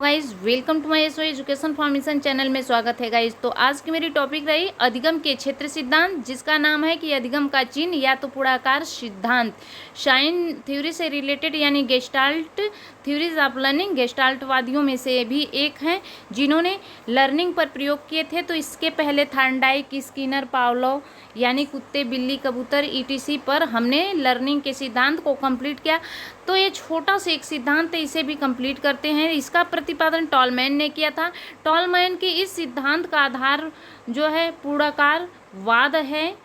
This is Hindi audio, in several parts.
Guys welcome to my SO education formation channel में स्वागत है गाइज। तो आज की मेरी टॉपिक रही अधिगम के क्षेत्र सिद्धांत, जिसका नाम है कि अधिगम का चिन्ह या तो पूर्णाकार सिद्धांत। साइन थ्योरी से रिलेटेड यानी गेस्टाल्ट थ्योरीज ऑफ लर्निंग, गेस्टाल्टवादियों में से भी एक हैं जिन्होंने लर्निंग पर प्रयोग किए थे। तो इसके पहले थार्नडाइक, स्किनर, पावलोव यानी कुत्ते, बिल्ली, कबूतर ईटीसी पर हमने लर्निंग के सिद्धांत को कंप्लीट किया। तो ये छोटा सा एक सिद्धांत है, इसे भी कंप्लीट करते हैं। इसका प्रतिपादन टॉलमैन ने किया था। टॉलमैन के इस सिद्धांत का आधार जो है पूर्णाकारवाद है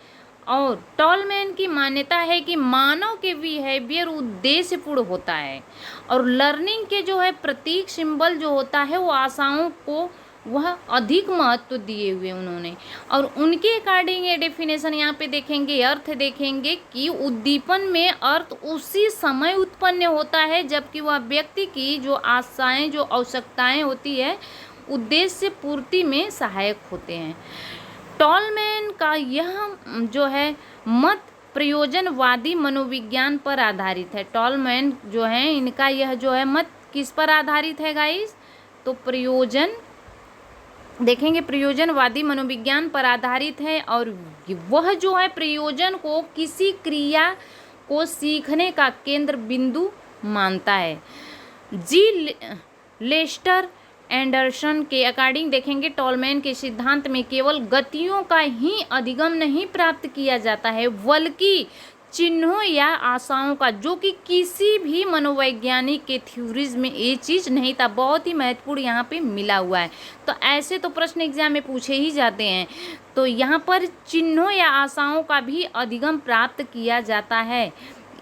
और टॉलमैन की मान्यता है कि मानव के बिहेवियर उद्देश्यपूर्ण होता है और लर्निंग के जो है प्रतीक सिंबल जो होता है वो आशाओं को वह अधिक महत्व दिए हुए उन्होंने। और उनके अकॉर्डिंग ये डेफिनेशन यहाँ पे देखेंगे, अर्थ देखेंगे कि उद्दीपन में अर्थ उसी समय उत्पन्न होता है जबकि वह व्यक्ति की जो आशाएं, जो आवश्यकताएं होती है उद्देश्य पूर्ति में सहायक होते हैं। टॉलमैन का यह जो है मत प्रयोजनवादी मनोविज्ञान पर आधारित है। टॉलमैन जो है इनका यह जो है मत किस पर आधारित है गाइस? तो प्रयोजन देखेंगे, प्रयोजनवादी मनोविज्ञान पर आधारित है और वह जो है प्रयोजन को किसी क्रिया को सीखने का केंद्र बिंदु मानता है। जी लेस्टर एंडरसन के अकॉर्डिंग देखेंगे टॉलमैन के सिद्धांत में केवल गतियों का ही अधिगम नहीं प्राप्त किया जाता है बल्कि चिन्हों या आशाओं का, जो कि किसी भी मनोवैज्ञानिक के थ्योरीज में ये चीज़ नहीं था। बहुत ही महत्वपूर्ण यहाँ पे मिला हुआ है। तो ऐसे तो प्रश्न एग्जाम में पूछे ही जाते हैं। तो यहाँ पर चिन्हों या आशाओं का भी अधिगम प्राप्त किया जाता है।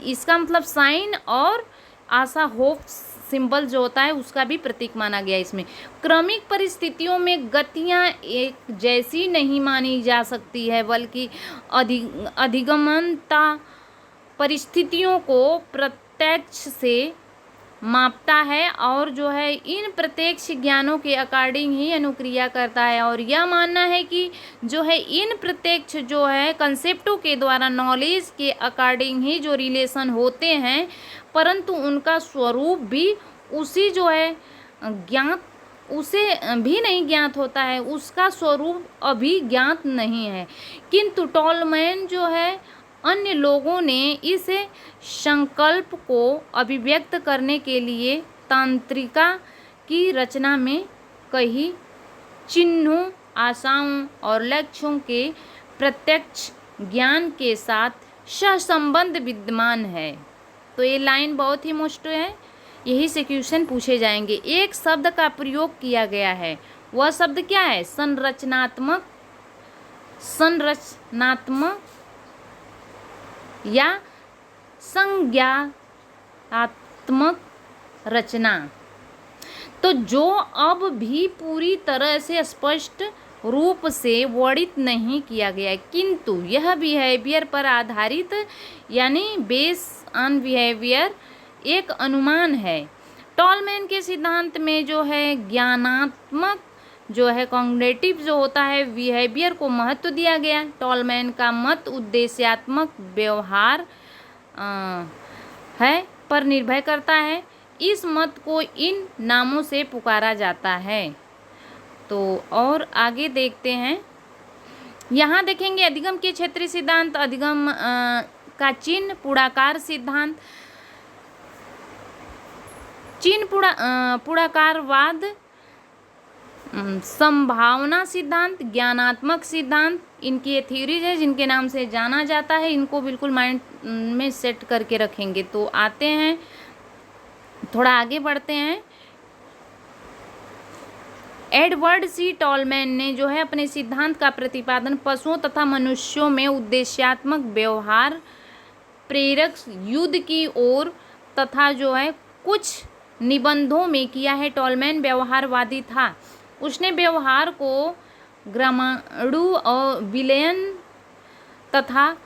इसका मतलब साइन और आशा, होप सिंबल जो होता है उसका भी प्रतीक माना गया। इसमें क्रमिक परिस्थितियों में गतियाँ एक जैसी नहीं मानी जा सकती है बल्कि अधिगमनता परिस्थितियों को प्रत्यक्ष से मापता है और जो है इन प्रत्यक्ष ज्ञानों के अकॉर्डिंग ही अनुक्रिया करता है। और यह मानना है कि जो है इन प्रत्यक्ष जो है कंसेप्टों के द्वारा नॉलेज के अकॉर्डिंग ही जो रिलेशन होते हैं, परंतु उनका स्वरूप भी उसी जो है ज्ञात उसे भी नहीं ज्ञात होता है, उसका स्वरूप अभी ज्ञात नहीं है। किंतु टॉलमैन जो है अन्य लोगों ने इस संकल्प को अभिव्यक्त करने के लिए तांत्रिका की रचना में कई चिन्हों, आशाओं और लक्ष्यों के प्रत्यक्ष ज्ञान के साथ सहसंबंध विद्यमान है। तो ये लाइन बहुत ही मोस्ट है, यही से क्वेश्चन पूछे जाएंगे। एक शब्द का प्रयोग किया गया है, वह शब्द क्या है? संरचनात्मक, संरचनात्मक या संज्ञानात्मक रचना। तो जो अब भी पूरी तरह से स्पष्ट रूप से वर्णित नहीं किया गया है, किंतु यह बिहेवियर पर आधारित यानी बेस ऑन बिहेवियर एक अनुमान है। टॉलमैन के सिद्धांत में जो है ज्ञानात्मक जो है कॉग्निटिव जो होता है बिहेवियर को महत्व दिया गया। टॉलमैन का मत उद्देश्यात्मक व्यवहार है पर निर्भर करता है। इस मत को इन नामों से पुकारा जाता है। तो और आगे देखते हैं, यहाँ देखेंगे अधिगम के क्षेत्रीय सिद्धांत, अधिगम का चिन्ह पूर्णाकार सिद्धांत, चिन्ह पूर्णाकारवाद, संभावना सिद्धांत, ज्ञानात्मक सिद्धांत, इनकी ये थ्योरीज है जिनके नाम से जाना जाता है। इनको बिल्कुल माइंड में सेट करके रखेंगे। तो आते हैं, थोड़ा आगे बढ़ते हैं। एडवर्ड सी टॉलमैन ने जो है अपने सिद्धांत का प्रतिपादन पशुओं तथा मनुष्यों में उद्देश्यात्मक व्यवहार, प्रेरक युद्ध की ओर तथा जो है कुछ निबंधों में किया है। टॉलमैन व्यवहारवादी था। उसने व्यवहार को ग्रामाणु और विलयन तथा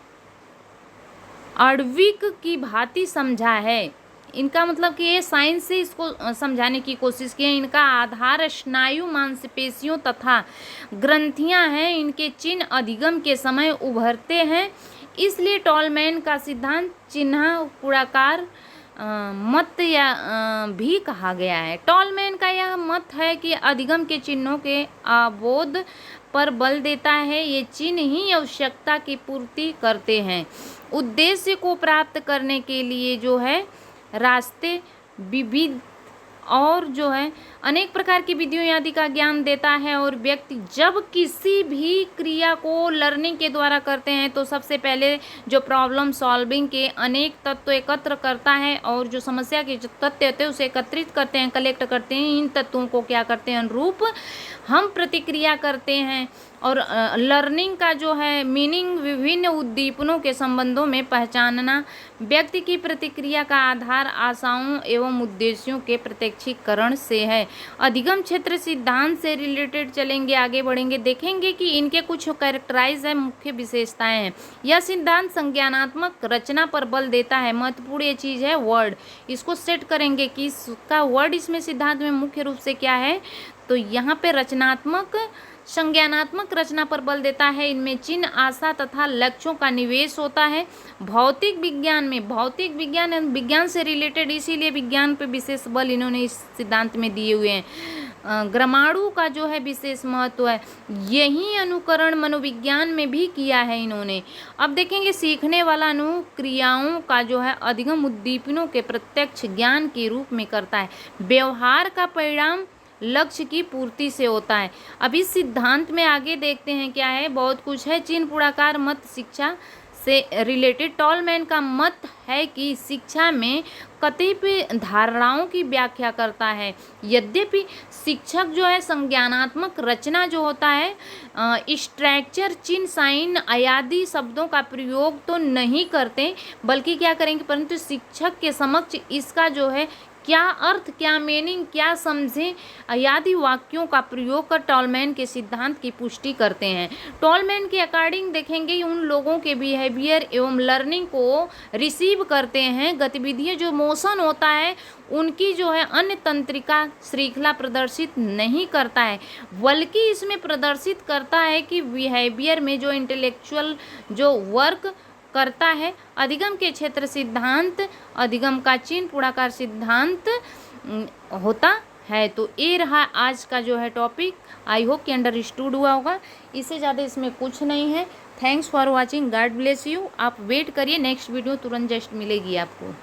आणविक की भांति समझा है। इनका मतलब कि ये साइंस से इसको समझाने की कोशिश की है। इनका आधार स्नायु, मांसपेशियों तथा ग्रंथियां हैं। इनके चिन्ह अधिगम के समय उभरते हैं। इसलिए टॉलमैन का सिद्धांत चिन्ह पूर्णाकार मत या भी कहा गया है। टॉलमैन का यह मत है कि अधिगम के चिन्हों के अवबोध पर बल देता है। ये चिन्ह ही आवश्यकता की पूर्ति करते हैं। उद्देश्य को प्राप्त करने के लिए जो है रास्ते विविध और जो है अनेक प्रकार की विधियों आदि का ज्ञान देता है। और व्यक्ति जब किसी भी क्रिया को लर्निंग के द्वारा करते हैं तो सबसे पहले जो प्रॉब्लम सॉल्विंग के अनेक तत्व एकत्र करता है और जो समस्या के जो तथ्य होते हैं उसे एकत्रित करते हैं, कलेक्ट करते हैं। इन तत्वों को क्या करते हैं, अनुरूप हम प्रतिक्रिया करते हैं। और लर्निंग का जो है मीनिंग विभिन्न उद्दीपनों के संबंधों में पहचानना व्यक्ति की प्रतिक्रिया का आधार आशाओं एवं उद्देश्यों के प्रत्यक्षीकरण से है। अधिगम क्षेत्र सिद्धांत से रिलेटेड चलेंगे, आगे बढ़ेंगे, देखेंगे कि इनके कुछ कैरेक्टराइज है, मुख्य विशेषताएं हैं। यह सिद्धांत संज्ञानात्मक रचना पर बल देता है। महत्वपूर्ण ये चीज़ है वर्ड, इसको सेट करेंगे कि इसका वर्ड इसमें सिद्धांत में मुख्य रूप से क्या है। तो यहाँ पे रचनात्मक संज्ञानात्मक रचना पर बल देता है। इनमें चिन्ह, आशा तथा लक्ष्यों का निवेश होता है। भौतिक विज्ञान में, भौतिक विज्ञान विज्ञान से रिलेटेड, इसीलिए विज्ञान पे विशेष बल इन्होंने इस सिद्धांत में दिए हुए हैं। ग्रामाणु का जो है विशेष महत्व है। यही अनुकरण मनोविज्ञान में भी किया है इन्होंने। अब देखेंगे सीखने वाला अनुक्रियाओं का जो है अधिगम उद्दीपनों के प्रत्यक्ष ज्ञान के रूप में करता है। व्यवहार का परिणाम लक्ष्य की पूर्ति से होता है। अब इस सिद्धांत में आगे देखते हैं क्या है, बहुत कुछ है। चिन्ह पुड़ाकार मत शिक्षा से रिलेटेड टॉलमैन का मत है कि शिक्षा में कतिपय धारणाओं की व्याख्या करता है। यद्यपि शिक्षक जो है संज्ञानात्मक रचना जो होता है स्ट्रक्चर, चिन्ह, साइन आदि शब्दों का प्रयोग तो नहीं करते, बल्कि क्या करेंगे, परंतु शिक्षक के समक्ष इसका जो है क्या अर्थ, क्या मीनिंग, क्या समझें आदि वाक्यों का प्रयोग कर टॉलमैन के सिद्धांत की पुष्टि करते हैं। टॉलमैन के अकॉर्डिंग देखेंगे उन लोगों के बिहेवियर एवं लर्निंग को रिसीव करते हैं, गतिविधियां जो मोशन होता है उनकी जो है अन्य तंत्रिका श्रृंखला प्रदर्शित नहीं करता है, बल्कि इसमें प्रदर्शित करता है कि बिहेवियर में जो इंटेलेक्चुअल जो वर्क करता है। अधिगम के क्षेत्र सिद्धांत, अधिगम का चिन्ह पुड़ाकार सिद्धांत होता है। तो ये रहा आज का जो है टॉपिक। आई होप कि अंडरस्टूड हुआ होगा, इससे ज़्यादा इसमें कुछ नहीं है। Thanks for watching, God bless you. आप वेट करिए, नेक्स्ट वीडियो तुरंत जस्ट मिलेगी आपको।